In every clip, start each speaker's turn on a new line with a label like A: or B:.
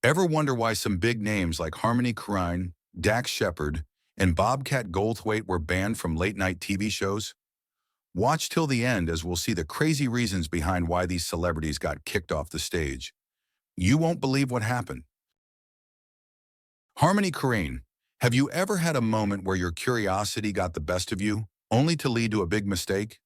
A: Ever wonder why some big names like Korine, Dax Shepard, and Bobcat Goldthwait were banned from late-night TV shows? Watch till the end as we'll see the crazy reasons behind why these celebrities got kicked off the stage. You won't believe what happened. Korine, have you ever had a moment where your curiosity got the best of you, only to lead to a big mistake?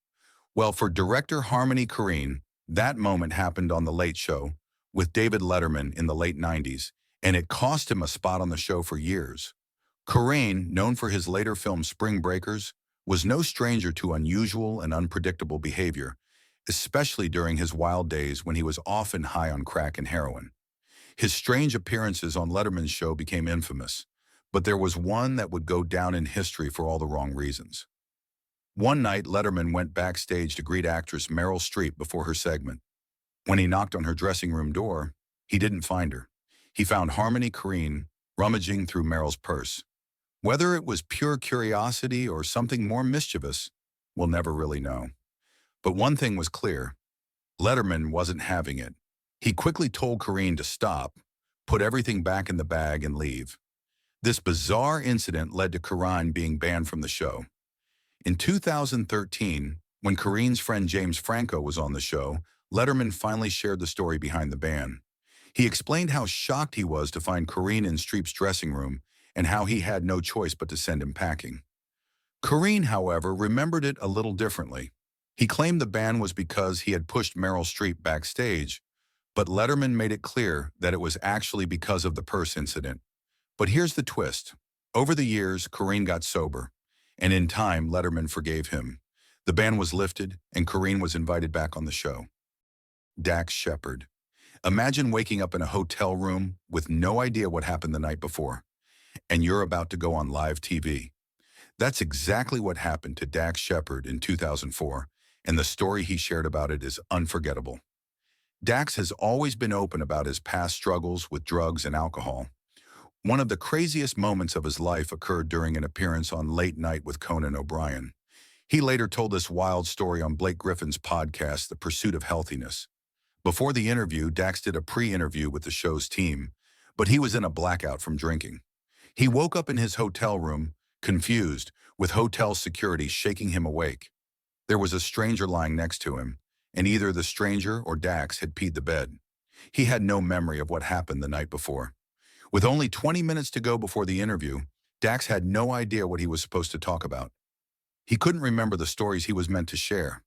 A: Well, for director Korine, that moment happened on The Late Show with David Letterman in the late 90s, and it cost him a spot on the show for years. Korine, known for his later film Spring Breakers, was no stranger to unusual and unpredictable behavior, especially during his wild days when he was often high on crack and heroin. His strange appearances on Letterman's show became infamous, but there was one that would go down in history for all the wrong reasons. One night, Letterman went backstage to greet actress Meryl Streep before her segment. When he knocked on her dressing room door, he didn't find her. He found Korine rummaging through Meryl's purse. Whether it was pure curiosity or something more mischievous, we'll never really know. But one thing was clear. Letterman wasn't having it. He quickly told Korine to stop, put everything back in the bag, and leave. This bizarre incident led to Korine being banned from the show. In 2013, when Korine's friend James Franco was on the show, Letterman finally shared the story behind the ban. He explained how shocked he was to find Korine in Streep's dressing room and how he had no choice but to send him packing. Korine, however, remembered it a little differently. He claimed the ban was because he had pushed Meryl Streep backstage, but Letterman made it clear that it was actually because of the purse incident. But here's the twist. Over the years, Korine got sober, and in time, Letterman forgave him. The ban was lifted, and Korine was invited back on the show. Dax Shepard. Imagine waking up in a hotel room with no idea what happened the night before, and you're about to go on live TV. That's exactly what happened to Dax Shepard in 2004, and the story he shared about it is unforgettable. Dax has always been open about his past struggles with drugs and alcohol. One of the craziest moments of his life occurred during an appearance on Late Night with Conan OBrien. He later told this wild story on Blake Griffin's podcast, The Pursuit of Healthiness. Before the interview, Dax did a pre-interview with the show's team, but he was in a blackout from drinking. He woke up in his hotel room, confused, with hotel security shaking him awake. There was a stranger lying next to him, and either the stranger or Dax had peed the bed. He had no memory of what happened the night before. With only 20 minutes to go before the interview, Dax had no idea what he was supposed to talk about. He couldn't remember the stories he was meant to share.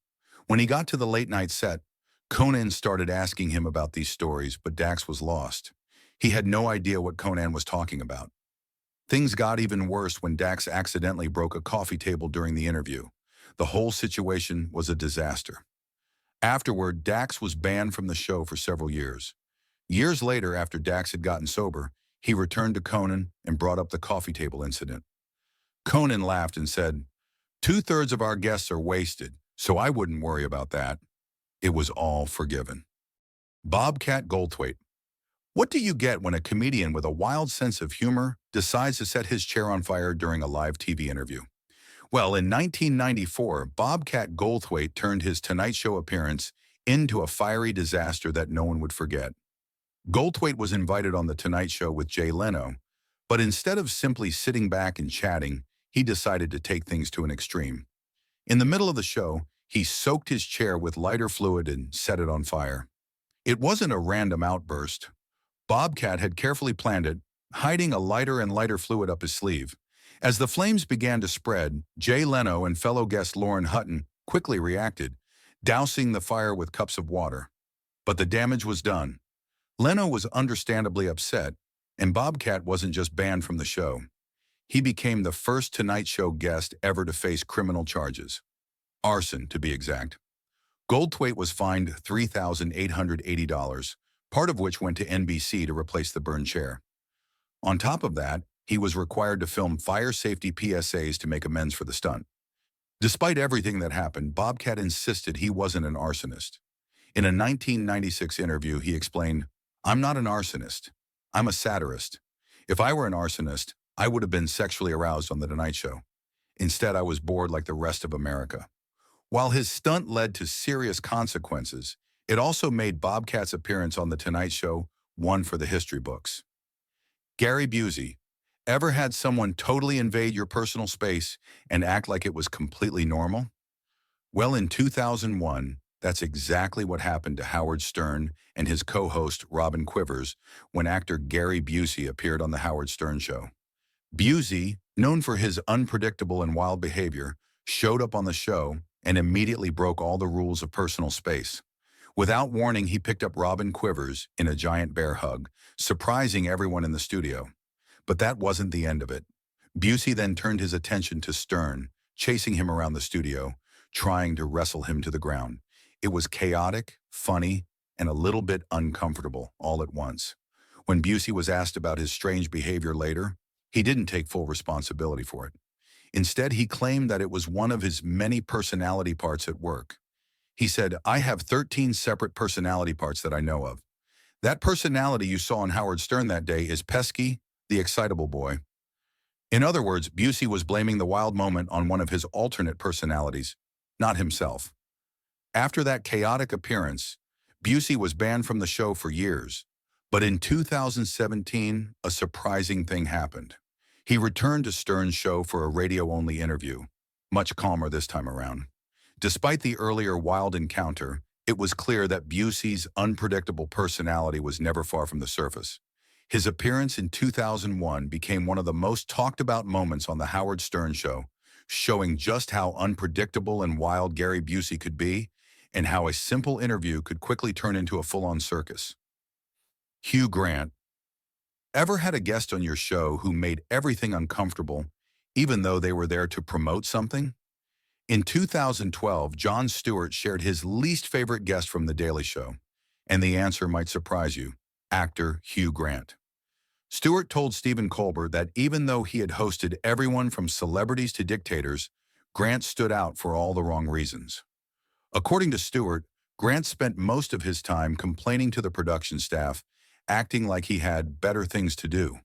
A: When he got to the late-night set, Conan started asking him about these stories, but Dax was lost. He had no idea what Conan was talking about. Things got even worse when Dax accidentally broke a coffee table during the interview. The whole situation was a disaster. Afterward, Dax was banned from the show for several years. Years later, after Dax had gotten sober, he returned to Conan and brought up the coffee table incident. Conan laughed and said, "2/3 of our guests are wasted, so I wouldn't worry about that." It was all forgiven. Bobcat Goldthwait. What do you get when a comedian with a wild sense of humor decides to set his chair on fire during a live TV interview? Well, in 1994, Bobcat Goldthwait turned his Tonight Show appearance into a fiery disaster that no one would forget. Goldthwait was invited on The Tonight Show with Jay Leno, but instead of simply sitting back and chatting, he decided to take things to an extreme. In the middle of the show, he soaked his chair with lighter fluid and set it on fire. It wasn't a random outburst. Bobcat had carefully planned it, hiding a lighter and lighter fluid up his sleeve. As the flames began to spread, Jay Leno and fellow guest Lauren Hutton quickly reacted, dousing the fire with cups of water. But the damage was done. Leno was understandably upset, and Bobcat wasn't just banned from the show. He became the first Tonight Show guest ever to face criminal charges. Arson, to be exact. Goldthwait was fined $3,880, part of which went to NBC to replace the burned chair. On top of that, he was required to film fire safety PSAs to make amends for the stunt. Despite everything that happened, Bobcat insisted he wasn't an arsonist. In a 1996 interview, he explained, "I'm not an arsonist. I'm a satirist. If I were an arsonist, I would have been sexually aroused on The Tonight Show. Instead, I was bored like the rest of America." While his stunt led to serious consequences, it also made Bobcat's appearance on The Tonight Show one for the history books. Gary Busey. Ever had someone totally invade your personal space and act like it was completely normal? Well, in 2001, that's exactly what happened to Howard Stern and his co-host Robin Quivers when actor Gary Busey appeared on The Howard Stern Show. Busey, known for his unpredictable and wild behavior, showed up on the show and immediately broke all the rules of personal space. Without warning, he picked up Robin Quivers in a giant bear hug, surprising everyone in the studio. But that wasn't the end of it. Busey then turned his attention to Stern, chasing him around the studio, trying to wrestle him to the ground. It was chaotic, funny, and a little bit uncomfortable all at once. When Busey was asked about his strange behavior later, he didn't take full responsibility for it. Instead, he claimed that it was one of his many personality parts at work. He said, "I have 13 separate personality parts that I know of. That personality you saw on Howard Stern that day is Pesky, the excitable boy." In other words, Busey was blaming the wild moment on one of his alternate personalities, not himself. After that chaotic appearance, Busey was banned from the show for years. But in 2017, a surprising thing happened. He returned to Stern's show for a radio-only interview, much calmer this time around. Despite the earlier wild encounter, it was clear that Busey's unpredictable personality was never far from the surface. His appearance in 2001 became one of the most talked-about moments on The Howard Stern Show, showing just how unpredictable and wild Gary Busey could be and how a simple interview could quickly turn into a full-on circus. Hugh Grant. Ever had a guest on your show who made everything uncomfortable, even though they were there to promote something? In 2012, Jon Stewart shared his least favorite guest from The Daily Show, and the answer might surprise you: actor Hugh Grant. Stewart told Stephen Colbert that even though he had hosted everyone from celebrities to dictators, Grant stood out for all the wrong reasons. According to Stewart, Grant spent most of his time complaining to the production staff, acting like he had better things to do.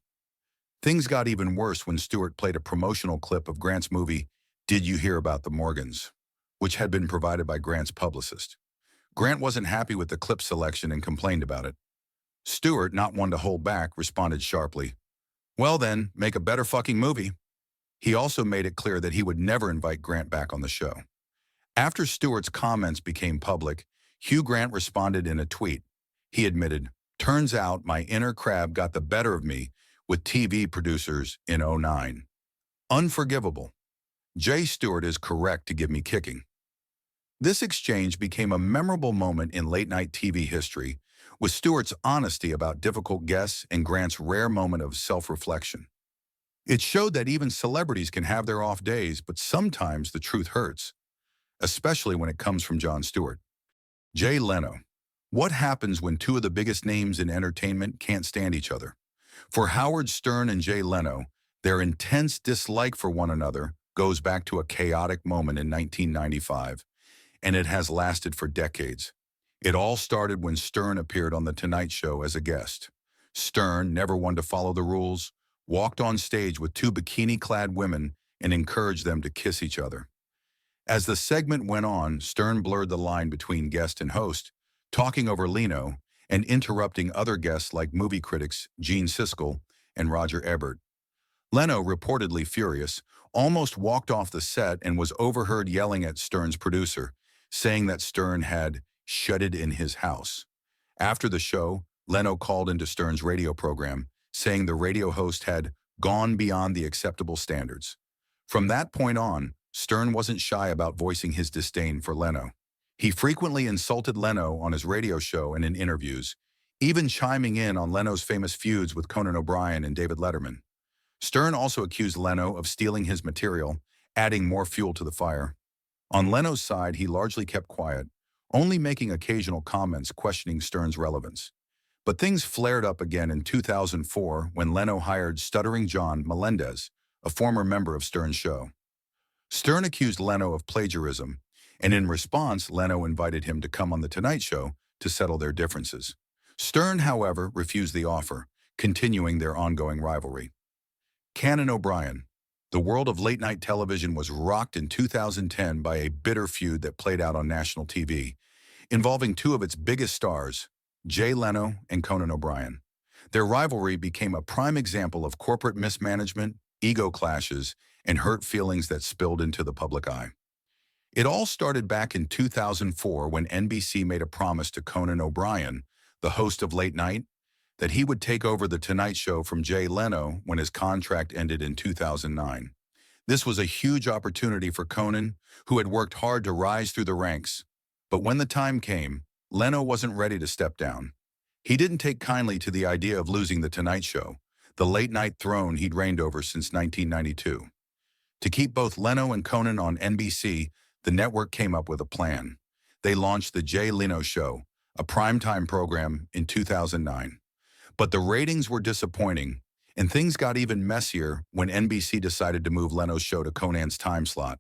A: Things got even worse when Stewart played a promotional clip of Grant's movie, Did You Hear About the Morgans?, which had been provided by Grant's publicist. Grant wasn't happy with the clip selection and complained about it. Stewart, not one to hold back, responded sharply, "Well then, make a better fucking movie." He also made it clear that he would never invite Grant back on the show. After Stewart's comments became public, Hugh Grant responded in a tweet. He admitted, "Turns out my inner crab got the better of me with TV producers in '09. Unforgivable. Jay Stewart is correct to give me kicking." This exchange became a memorable moment in late-night TV history, with Stewart's honesty about difficult guests and Grant's rare moment of self-reflection. It showed that even celebrities can have their off days, but sometimes the truth hurts, especially when it comes from Jon Stewart. Jay Leno. What happens when two of the biggest names in entertainment can't stand each other? For Howard Stern and Jay Leno, their intense dislike for one another goes back to a chaotic moment in 1995, and it has lasted for decades. It all started when Stern appeared on The Tonight Show as a guest. Stern, never one to follow the rules, walked on stage with two bikini-clad women and encouraged them to kiss each other. As the segment went on, Stern blurred the line between guest and host, talking over Leno and interrupting other guests like movie critics Gene Siskel and Roger Ebert. Leno, reportedly furious, almost walked off the set and was overheard yelling at Stern's producer, saying that Stern had shutted in his house. After the show, Leno called into Stern's radio program, saying the radio host had gone beyond the acceptable standards. From that point on, Stern wasn't shy about voicing his disdain for Leno. He frequently insulted Leno on his radio show and in interviews, even chiming in on Leno's famous feuds with Conan OBrien and David Letterman. Stern also accused Leno of stealing his material, adding more fuel to the fire. On Leno's side, he largely kept quiet, only making occasional comments questioning Stern's relevance. But things flared up again in 2004 when Leno hired Stuttering John Melendez, a former member of Stern's show. Stern accused Leno of plagiarism, and in response, Leno invited him to come on The Tonight Show to settle their differences. Stern, however, refused the offer, continuing their ongoing rivalry. Conan O'Brien. The world of late-night television was rocked in 2010 by a bitter feud that played out on national TV, involving two of its biggest stars, Jay Leno and Conan O'Brien. Their rivalry became a prime example of corporate mismanagement, ego clashes, and hurt feelings that spilled into the public eye. It all started back in 2004 when NBC made a promise to Conan O'Brien, the host of Late Night, that he would take over The Tonight Show from Jay Leno when his contract ended in 2009. This was a huge opportunity for Conan, who had worked hard to rise through the ranks. But when the time came, Leno wasn't ready to step down. He didn't take kindly to the idea of losing The Tonight Show, the late-night throne he'd reigned over since 1992. To keep both Leno and Conan on NBC, the network came up with a plan. They launched The Jay Leno Show, a primetime program, in 2009. But the ratings were disappointing, and things got even messier when NBC decided to move Leno's show to Conan's time slot,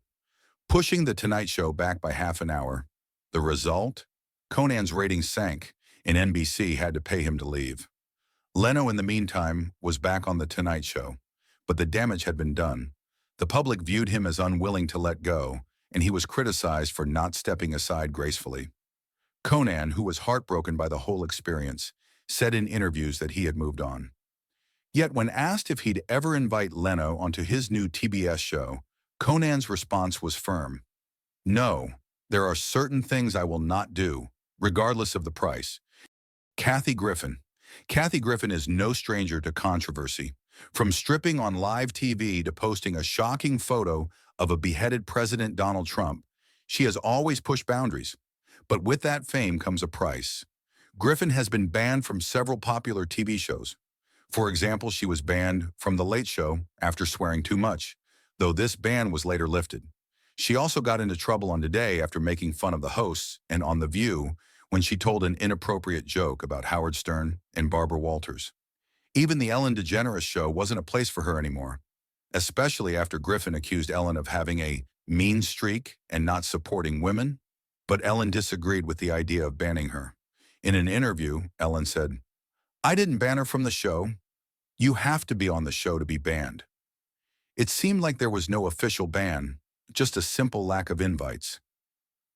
A: pushing The Tonight Show back by half an hour. The result? Conan's ratings sank, and NBC had to pay him to leave. Leno, in the meantime, was back on The Tonight Show, but the damage had been done. The public viewed him as unwilling to let go, and he was criticized for not stepping aside gracefully. Conan, who was heartbroken by the whole experience, said in interviews that he had moved on. Yet when asked if he'd ever invite Leno onto his new TBS show, Conan's response was firm. "No, there are certain things I will not do, regardless of the price." Griffin. Kathy Griffin is no stranger to controversy. From stripping on live TV to posting a shocking photo of a beheaded President Donald Trump, she has always pushed boundaries. But with that fame comes a price. Griffin has been banned from several popular TV shows. For example, she was banned from The Late Show after swearing too much, though this ban was later lifted. She also got into trouble on Today after making fun of the hosts and on The View when she told an inappropriate joke about Howard Stern and Barbara Walters. Even the Ellen DeGeneres show wasn't a place for her anymore, especially after Griffin accused Ellen of having a mean streak and not supporting women. But Ellen disagreed with the idea of banning her. In an interview, Ellen said, "I didn't ban her from the show. You have to be on the show to be banned." It seemed like there was no official ban, just a simple lack of invites.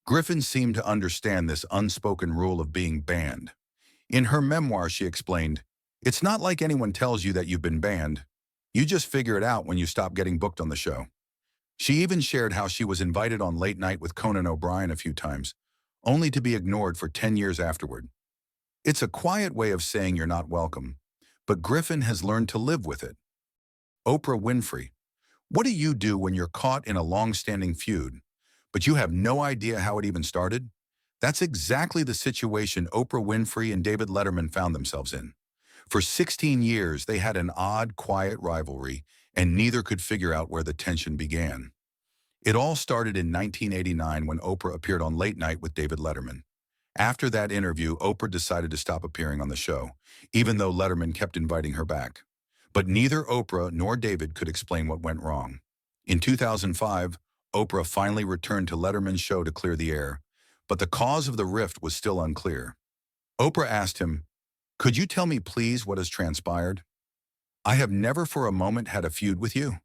A: Griffin seemed to understand this unspoken rule of being banned. In her memoir, she explained, "It's not like anyone tells you that you've been banned. You just figure it out when you stop getting booked on the show." She even shared how she was invited on Late Night with Conan O'Brien a few times, only to be ignored for 10 years afterward. It's a quiet way of saying you're not welcome, but Griffin has learned to live with it. Oprah Winfrey. What do you do when you're caught in a long-standing feud, but you have no idea how it even started? That's exactly the situation Oprah Winfrey and David Letterman found themselves in. For 16 years, they had an odd, quiet rivalry, and neither could figure out where the tension began. It all started in 1989 when Oprah appeared on Late Night with David Letterman. After that interview, Oprah decided to stop appearing on the show, even though Letterman kept inviting her back. But neither Oprah nor David could explain what went wrong. In 2005, Oprah finally returned to Letterman's show to clear the air, but the cause of the rift was still unclear. Oprah asked him, "Could you tell me please what has transpired? I have never for a moment had a feud with you."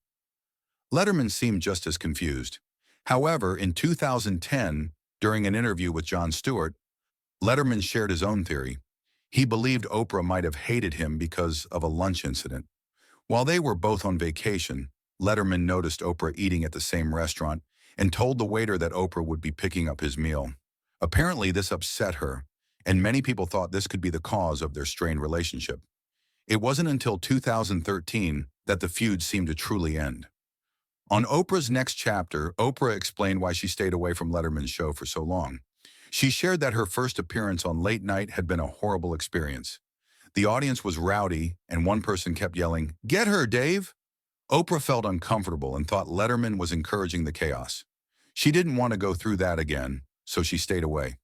A: Letterman seemed just as confused. However, in 2010, during an interview with Jon Stewart, Letterman shared his own theory. He believed Oprah might have hated him because of a lunch incident. While they were both on vacation, Letterman noticed Oprah eating at the same restaurant and told the waiter that Oprah would be picking up his meal. Apparently, this upset her, and many people thought this could be the cause of their strained relationship. It wasn't until 2013 that the feud seemed to truly end. On Oprah's next chapter, Oprah explained why she stayed away from Letterman's show for so long. She shared that her first appearance on Late Night had been a horrible experience. The audience was rowdy, and one person kept yelling, "Get her, Dave!" Oprah felt uncomfortable and thought Letterman was encouraging the chaos. She didn't want to go through that again, so she stayed away.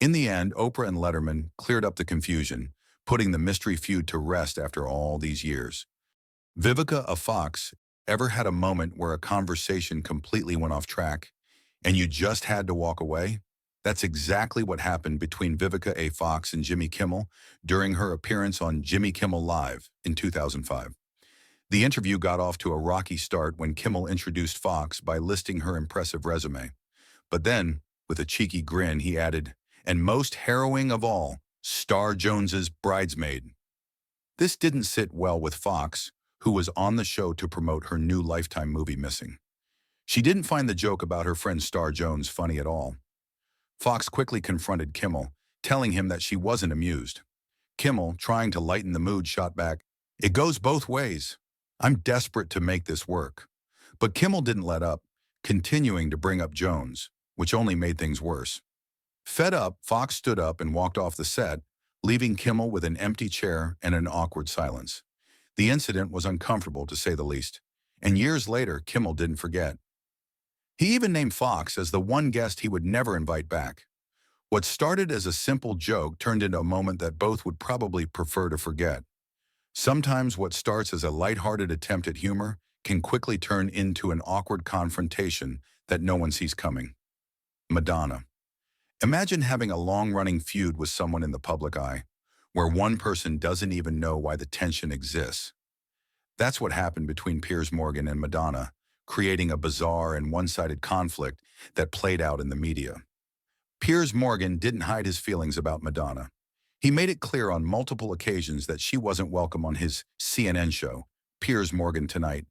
A: In the end, Oprah and Letterman cleared up the confusion, putting the mystery feud to rest after all these years. Viva Fox, ever had a moment where a conversation completely went off track and you just had to walk away? That's exactly what happened between Viva Fox and Jimmy Kimmel during her appearance on Jimmy Kimmel Live in 2005. The interview got off to a rocky start when Kimmel introduced Fox by listing her impressive resume. But then, with a cheeky grin, he added, "And most harrowing of all, Star Jones's bridesmaid. This didn't sit well with Fox, who was on the show to promote her new Lifetime movie Missing. She didn't find the joke about her friend Star Jones funny at all. Fox quickly confronted Kimmel, telling him that she wasn't amused. Kimmel, trying to lighten the mood, shot back, "It goes both ways. I'm desperate to make this work." But Kimmel didn't let up, continuing to bring up Jones, which only made things worse. Fed up, Fox stood up and walked off the set, leaving Kimmel with an empty chair and an awkward silence. The incident was uncomfortable, to say the least, and years later, Kimmel didn't forget. He even named Fox as the one guest he would never invite back. What started as a simple joke turned into a moment that both would probably prefer to forget. Sometimes what starts as a lighthearted attempt at humor can quickly turn into an awkward confrontation that no one sees coming. Madonna. Imagine having a long-running feud with someone in the public eye, where one person doesn't even know why the tension exists. That's what happened between Piers Morgan and Madonna, creating a bizarre and one-sided conflict that played out in the media. Piers Morgan didn't hide his feelings about Madonna. He made it clear on multiple occasions that she wasn't welcome on his CNN show, Piers Morgan Tonight.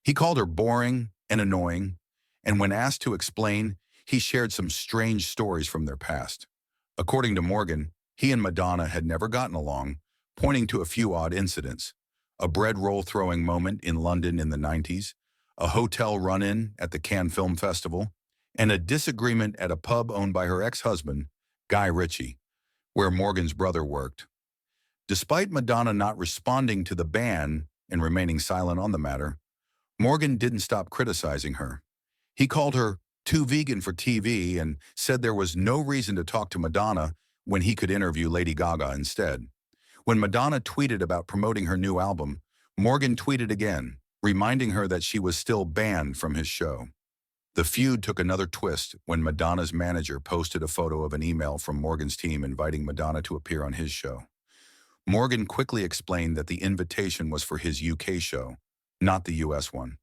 A: He called her boring and annoying, and when asked to explain, he shared some strange stories from their past. According to Morgan, he and Madonna had never gotten along, pointing to a few odd incidents: a bread roll throwing moment in London in the 90s, a hotel run-in at the Cannes Film Festival, and a disagreement at a pub owned by her ex-husband, Guy Ritchie, where Morgan's brother worked. Despite Madonna not responding to the ban and remaining silent on the matter, Morgan didn't stop criticizing her. He called her too vegan for TV and said there was no reason to talk to Madonna when he could interview Lady Gaga instead. When Madonna tweeted about promoting her new album, Morgan tweeted again, reminding her that she was still banned from his show. The feud took another twist when Madonna's manager posted a photo of an email from Morgan's team inviting Madonna to appear on his show. Morgan quickly explained that the invitation was for his UK show, not the US one.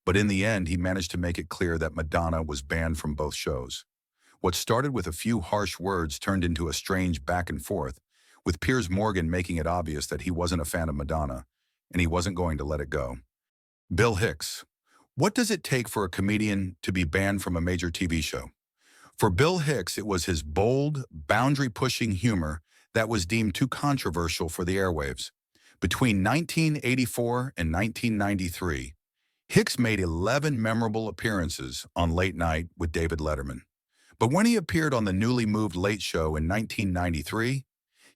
A: But in the end, he managed to make it clear that Madonna was banned from both shows. What started with a few harsh words turned into a strange back and forth, with Piers Morgan making it obvious that he wasn't a fan of Madonna, and he wasn't going to let it go. Bill Hicks. What does it take for a comedian to be banned from a major TV show? For Bill Hicks, it was his bold, boundary-pushing humor that was deemed too controversial for the airwaves. Between 1984 and 1993, Hicks made 11 memorable appearances on Late Night with David Letterman. But when he appeared on the newly moved Late Show in 1993,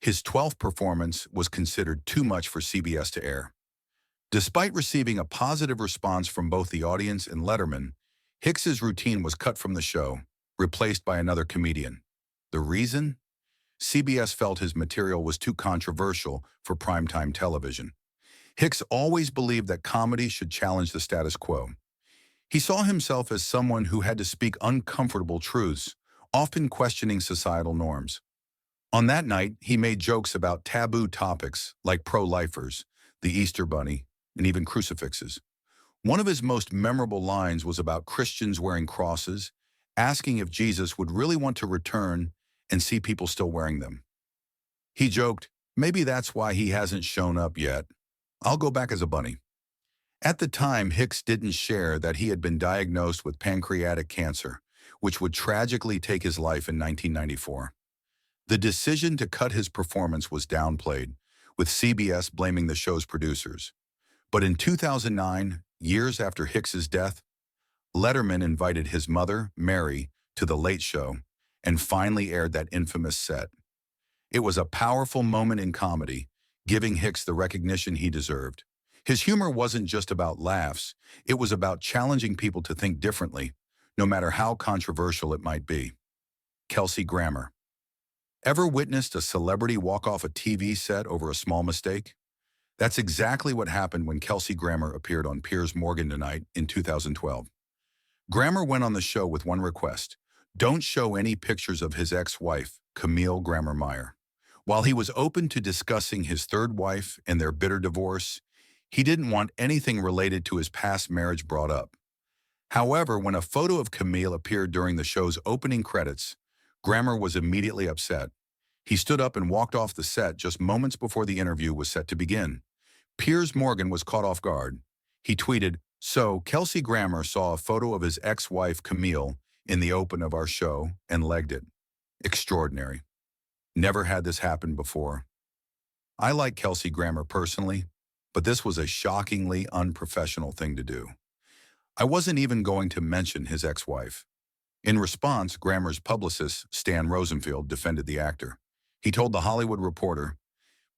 A: his 12th performance was considered too much for CBS to air. Despite receiving a positive response from both the audience and Letterman, Hicks's routine was cut from the show, replaced by another comedian. The reason? CBS felt his material was too controversial for primetime television. Hicks always believed that comedy should challenge the status quo. He saw himself as someone who had to speak uncomfortable truths, often questioning societal norms. On that night, he made jokes about taboo topics like pro-lifers, the Easter Bunny, and even crucifixes. One of his most memorable lines was about Christians wearing crosses, asking if Jesus would really want to return and see people still wearing them. He joked, "Maybe that's why he hasn't shown up yet. I'll go back as a bunny." At the time, Hicks didn't share that he had been diagnosed with pancreatic cancer, which would tragically take his life in 1994. The decision to cut his performance was downplayed, with CBS blaming the show's producers. But in 2009, years after Hicks's death, Letterman invited his mother, Mary, to The Late Show and finally aired that infamous set. It was a powerful moment in comedy, giving Hicks the recognition he deserved. His humor wasn't just about laughs, it was about challenging people to think differently, no matter how controversial it might be. Kelsey Grammer. Ever witnessed a celebrity walk off a TV set over a small mistake? That's exactly what happened when Kelsey Grammer appeared on Piers Morgan Tonight in 2012. Grammer went on the show with one request: don't show any pictures of his ex-wife, Camille Grammer-Meyer. While he was open to discussing his third wife and their bitter divorce, he didn't want anything related to his past marriage brought up. However, when a photo of Camille appeared during the show's opening credits, Grammer was immediately upset. He stood up and walked off the set just moments before the interview was set to begin. Piers Morgan was caught off guard. He tweeted, "So, Kelsey Grammer saw a photo of his ex-wife Camille in the open of our show and legged it. Extraordinary. Never had this happen before. I like Kelsey Grammer personally, but this was a shockingly unprofessional thing to do." I wasn't even going to mention his ex-wife. In response, Grammer's publicist, Stan Rosenfield, defended the actor. He told The Hollywood Reporter,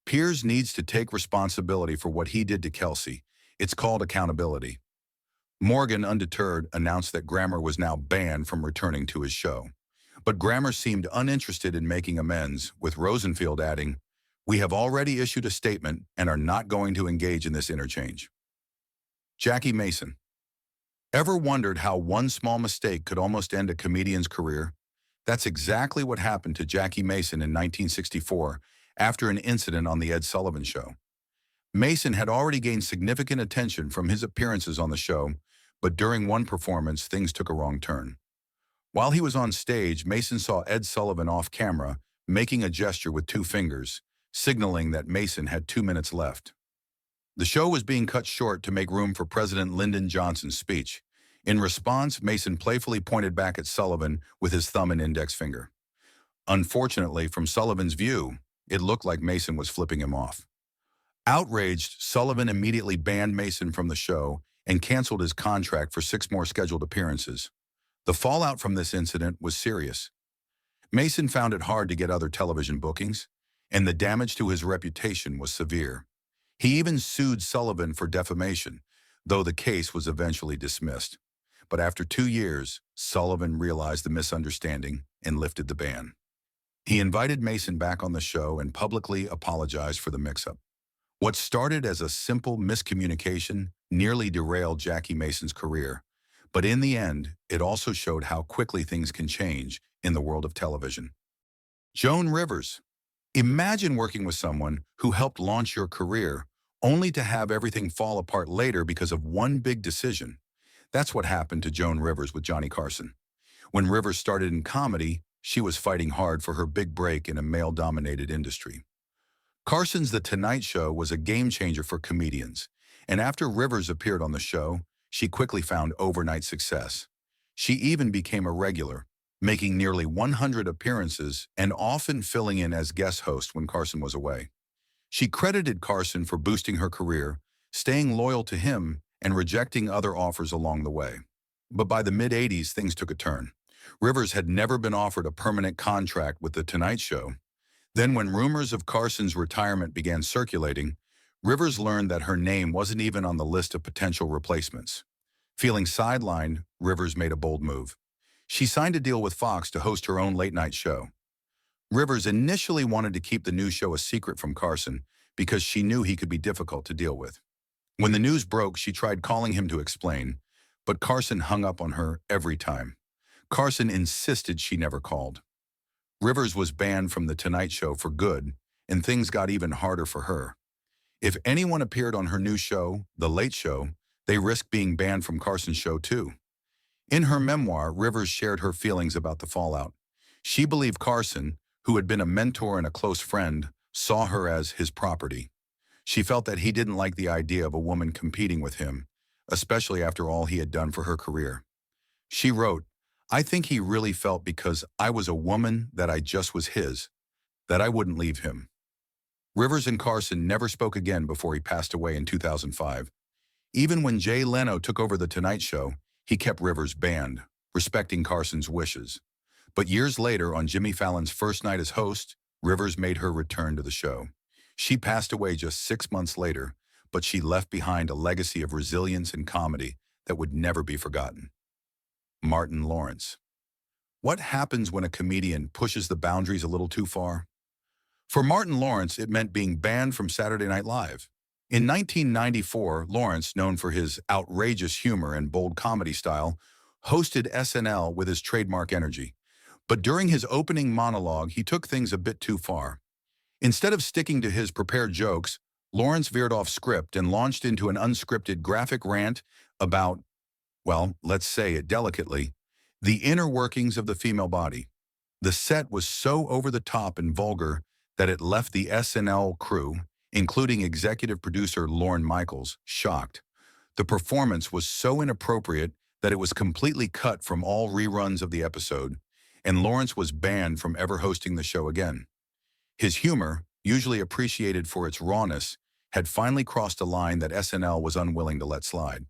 A: "Piers needs to take responsibility for what he did to Kelsey. It's called accountability." Morgan, undeterred, announced that Grammer was now banned from returning to his show. But Grammer seemed uninterested in making amends, with Rosenfield adding, "We have already issued a statement and are not going to engage in this interchange." Jackie Mason. Ever wondered how one small mistake could almost end a comedian's career? That's exactly what happened to Jackie Mason in 1964 after an incident on The Ed Sullivan Show. Mason had already gained significant attention from his appearances on the show, but during one performance, things took a wrong turn. While he was on stage, Mason saw Ed Sullivan off camera, making a gesture with 2 fingers, signaling that Mason had 2 minutes left. The show was being cut short to make room for President Lyndon Johnson's speech. In response, Mason playfully pointed back at Sullivan with his thumb and index finger. Unfortunately, from Sullivan's view, it looked like Mason was flipping him off. Outraged, Sullivan immediately banned Mason from the show and canceled his contract for 6 more scheduled appearances. The fallout from this incident was serious. Mason found it hard to get other television bookings, and the damage to his reputation was severe. He even sued Sullivan for defamation, though the case was eventually dismissed. But after 2 years, Sullivan realized the misunderstanding and lifted the ban. He invited Mason back on the show and publicly apologized for the mix-up. What started as a simple miscommunication nearly derailed Jackie Mason's career, but in the end, it also showed how quickly things can change in the world of television. Joan Rivers. Imagine working with someone who helped launch your career, only to have everything fall apart later because of one big decision. That's what happened to Joan Rivers with Johnny Carson. When Rivers started in comedy, she was fighting hard for her big break in a male-dominated industry. Carson's The Tonight Show was a game-changer for comedians, and after Rivers appeared on the show, she quickly found overnight success. She even became a regular, making nearly 100 appearances and often filling in as guest host when Carson was away. She credited Carson for boosting her career, staying loyal to him, and rejecting other offers along the way. But by the mid-'80s, things took a turn. Rivers had never been offered a permanent contract with The Tonight Show. Then when rumors of Carson's retirement began circulating, Rivers learned that her name wasn't even on the list of potential replacements. Feeling sidelined, Rivers made a bold move. She signed a deal with Fox to host her own late-night show. Rivers initially wanted to keep the new show a secret from Carson because she knew he could be difficult to deal with. When the news broke, she tried calling him to explain, but Carson hung up on her every time. Carson insisted she never called. Rivers was banned from The Tonight Show for good, and things got even harder for her. If anyone appeared on her new show, The Late Show, they risked being banned from Carson's show too. In her memoir, Rivers shared her feelings about the fallout. She believed Carson, who had been a mentor and a close friend, saw her as his property. She felt that he didn't like the idea of a woman competing with him, especially after all he had done for her career. She wrote, "I think he really felt because I was a woman that I just was his, that I wouldn't leave him." Rivers and Carson never spoke again before he passed away in 2005. Even when Jay Leno took over The Tonight Show, he kept Rivers banned, respecting Carson's wishes. But years later, on Jimmy Fallon's first night as host, Rivers made her return to the show. She passed away just 6 months later, but she left behind a legacy of resilience and comedy that would never be forgotten. Martin Lawrence. What happens when a comedian pushes the boundaries a little too far? For Martin Lawrence, it meant being banned from Saturday Night Live. In 1994, Lawrence, known for his outrageous humor and bold comedy style, hosted SNL with his trademark energy. But during his opening monologue, he took things a bit too far. Instead of sticking to his prepared jokes, Lawrence veered off script and launched into an unscripted graphic rant about, well, let's say it delicately, the inner workings of the female body. The set was so over the top and vulgar that it left the SNL crew, including executive producer Lorne Michaels, shocked. The performance was so inappropriate that it was completely cut from all reruns of the episode, and Lawrence was banned from ever hosting the show again. His humor, usually appreciated for its rawness, had finally crossed a line that SNL was unwilling to let slide.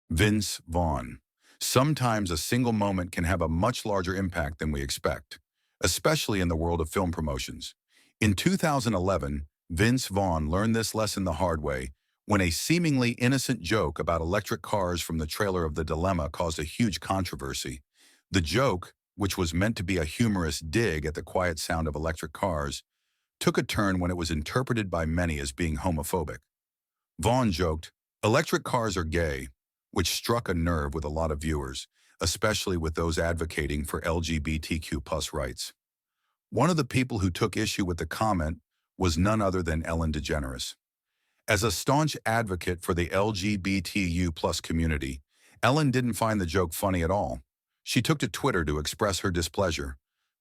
A: Vince Vaughn. Sometimes a single moment can have a much larger impact than we expect, especially in the world of film promotions. In 2011, Vince Vaughn learned this lesson the hard way when a seemingly innocent joke about electric cars from the trailer of The Dilemma caused a huge controversy. The joke, which was meant to be a humorous dig at the quiet sound of electric cars, took a turn when it was interpreted by many as being homophobic. Vaughn joked, "Electric cars are gay," which struck a nerve with a lot of viewers, especially with those advocating for LGBTQ+ rights. One of the people who took issue with the comment was none other than Ellen DeGeneres. As a staunch advocate for the LGBTQ+ community, Ellen didn't find the joke funny at all. She took to Twitter to express her displeasure,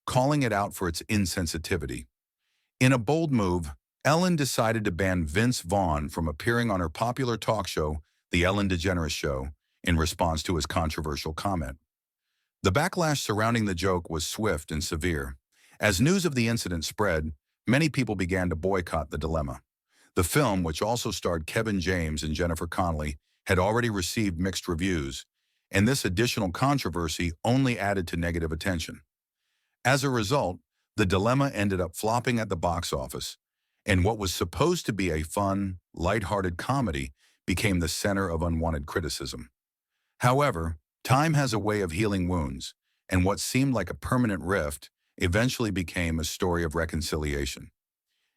A: calling it out for its insensitivity. In a bold move, Ellen decided to ban Vince Vaughn from appearing on her popular talk show, The Ellen DeGeneres Show, in response to his controversial comment. The backlash surrounding the joke was swift and severe. As news of the incident spread, many people began to boycott The Dilemma. The film, which also starred Kevin James and Jennifer Connelly, had already received mixed reviews, and this additional controversy only added to negative attention. As a result, The Dilemma ended up flopping at the box office, and what was supposed to be a fun, lighthearted comedy became the center of unwanted criticism. However, time has a way of healing wounds, and what seemed like a permanent rift eventually became a story of reconciliation.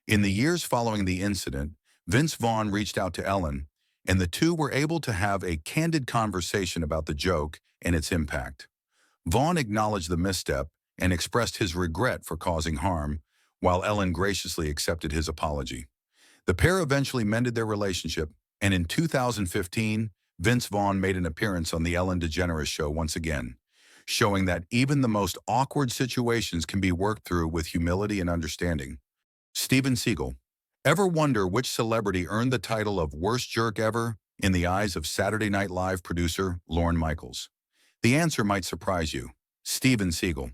A: In the years following the incident, Vince Vaughn reached out to Ellen, and the two were able to have a candid conversation about the joke and its impact. Vaughn acknowledged the misstep and expressed his regret for causing harm, while Ellen graciously accepted his apology. The pair eventually mended their relationship, and in 2015, Vince Vaughn made an appearance on The Ellen DeGeneres Show once again, showing that even the most awkward situations can be worked through with humility and understanding. Steven Seagull. Ever wonder which celebrity earned the title of worst jerk ever in the eyes of Saturday Night Live producer Lorne Michaels? The answer might surprise you. Steven Seagull.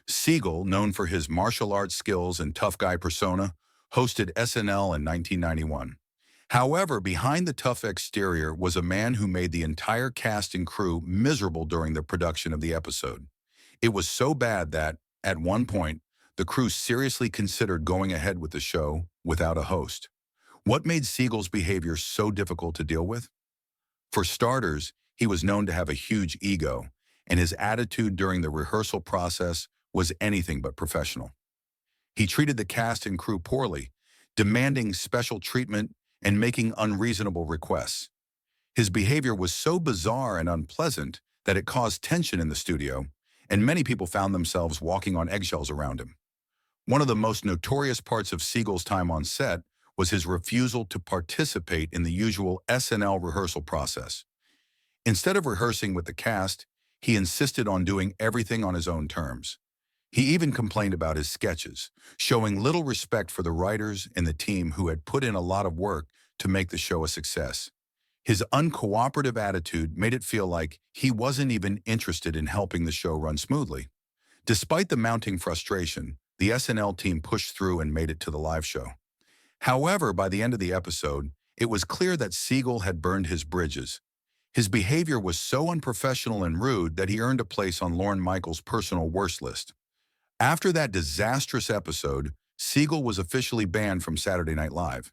A: Seagull, known for his martial arts skills and tough guy persona, hosted SNL in 1991. However, behind the tough exterior was a man who made the entire cast and crew miserable during the production of the episode. It was so bad that, at one point, the crew seriously considered going ahead with the show without a host. What made Seagull's behavior so difficult to deal with? For starters, he was known to have a huge ego, and his attitude during the rehearsal process was anything but professional. He treated the cast and crew poorly, demanding special treatment and making unreasonable requests. His behavior was so bizarre and unpleasant that it caused tension in the studio, and many people found themselves walking on eggshells around him. One of the most notorious parts of Seagull's time on set was his refusal to participate in the usual SNL rehearsal process. Instead of rehearsing with the cast, he insisted on doing everything on his own terms. He even complained about his sketches, showing little respect for the writers and the team who had put in a lot of work to make the show a success. His uncooperative attitude made it feel like he wasn't even interested in helping the show run smoothly. Despite the mounting frustration, the SNL team pushed through and made it to the live show. However, by the end of the episode, it was clear that Seagull had burned his bridges. His behavior was so unprofessional and rude that he earned a place on Lorne Michaels' personal worst list. After that disastrous episode, Seagull was officially banned from Saturday Night Live.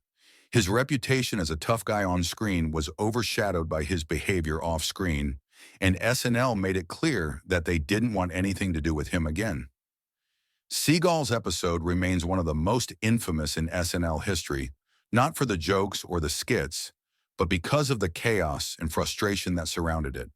A: His reputation as a tough guy on screen was overshadowed by his behavior off screen, and SNL made it clear that they didn't want anything to do with him again. Seagull's episode remains one of the most infamous in SNL history, not for the jokes or the skits, but because of the chaos and frustration that surrounded it.